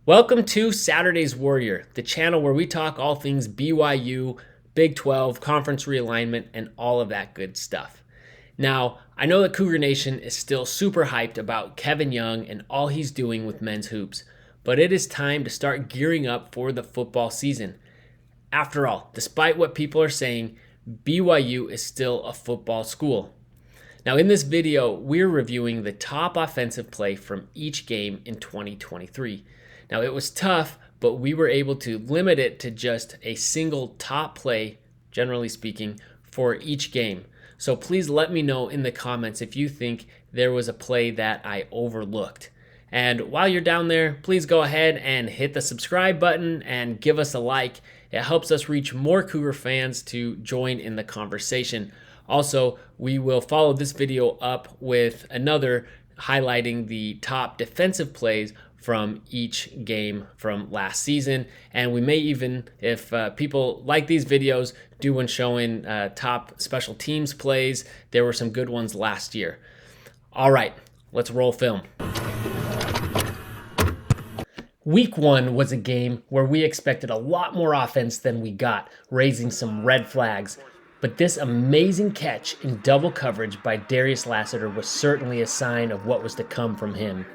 Welcome to Saturday's Warrior, the channel where we talk all things BYU, Big 12, conference realignment, and all of that good stuff. Now, I know that Cougar Nation is still super hyped about Kevin Young and all he's doing with men's hoops, but it is time to start gearing up for the football season. After all, despite what people are saying, BYU is still a football school. Now, in this video, we're reviewing the top offensive play from each game in 2023. Now, it was tough, but we were able to limit it to just a single top play, generally speaking, for each game. So please let me know in the comments if you think there was a play that I overlooked. And while you're down there, please go ahead and hit the subscribe button and give us a like. It helps us reach more Cougar fans to join in the conversation. Also, we will follow this video up with another highlighting the top defensive plays from each game from last season. And we may even, if people like these videos, do one showing top special teams plays. There were some good ones last year. All right, let's roll film. Week 1 was a game where we expected a lot more offense than we got, raising some red flags. But this amazing catch in double coverage by Darius Lassiter was certainly a sign of what was to come from him.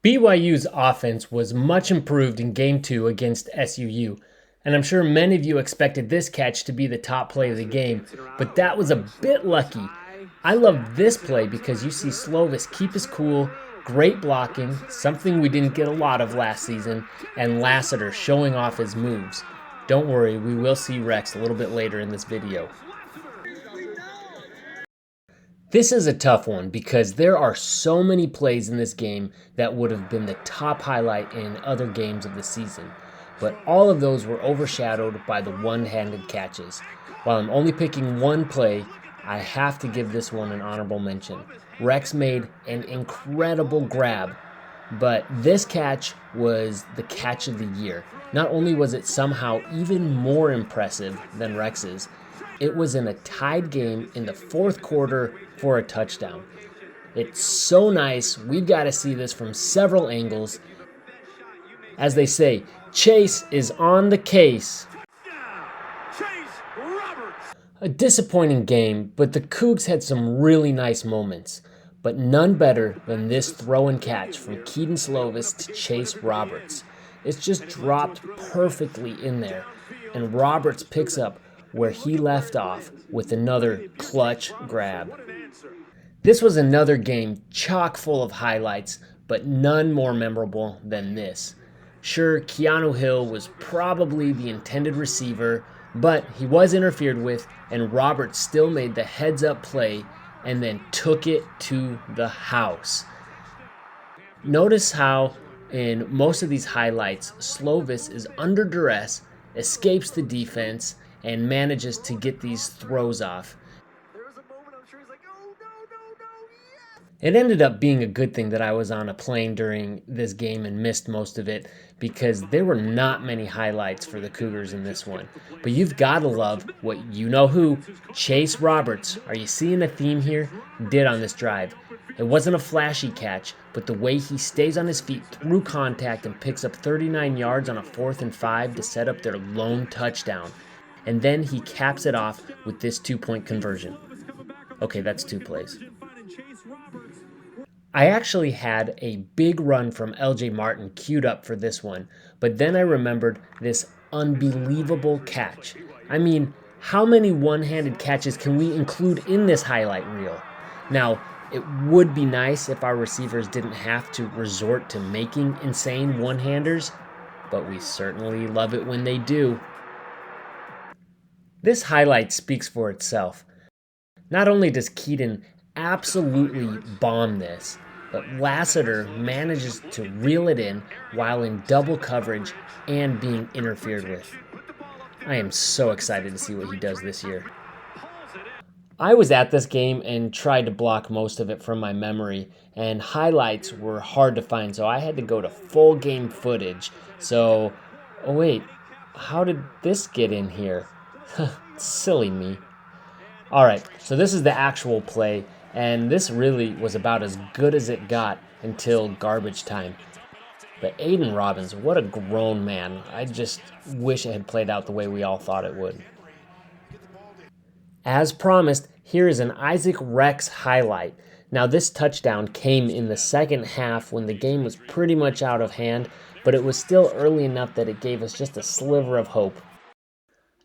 BYU's offense was much improved in Game 2 against SUU, and I'm sure many of you expected this catch to be the top play of the game, but that was a bit lucky. I love this play because you see Slovis keep his cool, great blocking, something we didn't get a lot of last season, and Lassiter showing off his moves. Don't worry, we will see Rex a little bit later in this video. This is a tough one because there are so many plays in this game that would have been the top highlight in other games of the season, but all of those were overshadowed by the one-handed catches. While I'm only picking one play, I have to give this one an honorable mention. Rex made an incredible grab, but this catch was the catch of the year. Not only was it somehow even more impressive than Rex's, it was in a tied game in the fourth quarter for a touchdown. It's so nice. We've got to see this from several angles. As they say, Chase is on the case. A disappointing game, but the Cougs had some really nice moments. But none better than this throw and catch from Kedon Slovis to Chase Roberts. It's just dropped perfectly in there, and Roberts picks up where he left off with another clutch grab. This was another game chock full of highlights, but none more memorable than this. Sure, Keanu Hill was probably the intended receiver, but he was interfered with, and Roberts still made the heads-up play and then took it to the house. Notice how in most of these highlights, Slovis is under duress, escapes the defense, and manages to get these throws off. It ended up being a good thing that I was on a plane during this game and missed most of it because there were not many highlights for the Cougars in this one. But you've got to love what you-know-who, Chase Roberts, are you seeing a theme here, did on this drive. It wasn't a flashy catch, but the way he stays on his feet through contact and picks up 39 yards on a 4th and 5 to set up their lone touchdown. And then he caps it off with this 2-point conversion. Okay, that's 2 plays. I actually had a big run from LJ Martin queued up for this one, but then I remembered this unbelievable catch. I mean, how many one-handed catches can we include in this highlight reel? Now, it would be nice if our receivers didn't have to resort to making insane one-handers, but we certainly love it when they do. This highlight speaks for itself. Not only does Kedon absolutely bomb this, but Lassiter manages to reel it in while in double coverage and being interfered with. I am so excited to see what he does this year. I was at this game and tried to block most of it from my memory, and highlights were hard to find, so I had to go to full game footage. So, oh wait, how did this get in here? Silly me. Alright, so this is the actual play, and this really was about as good as it got until garbage time. But Aiden Robbins, what a grown man. I just wish it had played out the way we all thought it would. As promised, here is an Isaac Rex highlight. Now this touchdown came in the second half when the game was pretty much out of hand, but it was still early enough that it gave us just a sliver of hope.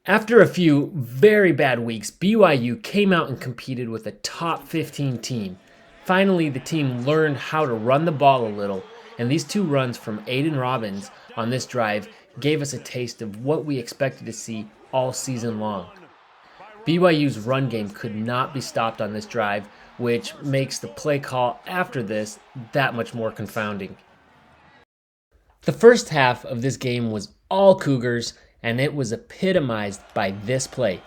After a few very bad weeks, BYU came out and competed with a top 15 team. Finally, the team learned how to run the ball a little, and these two runs from Aiden Robbins on this drive gave us a taste of what we expected to see all season long. BYU's run game could not be stopped on this drive, which makes the play call after this that much more confounding. The first half of this game was all Cougars, and it was epitomized by this play.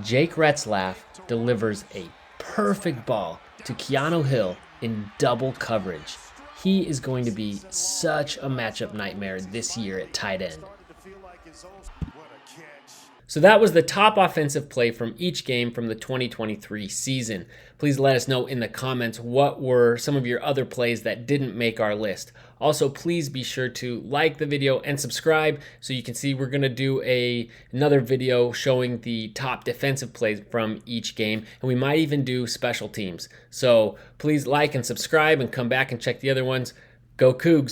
Jake Retzlaff delivers a perfect ball to Keanu Hill in double coverage. He is going to be such a matchup nightmare this year at tight end. So that was the top offensive play from each game from the 2023 season. Please let us know in the comments what were some of your other plays that didn't make our list. Also, please be sure to like the video and subscribe so you can see we're going to do another video showing the top defensive plays from each game, and we might even do special teams. So please like and subscribe and come back and check the other ones. Go Cougs!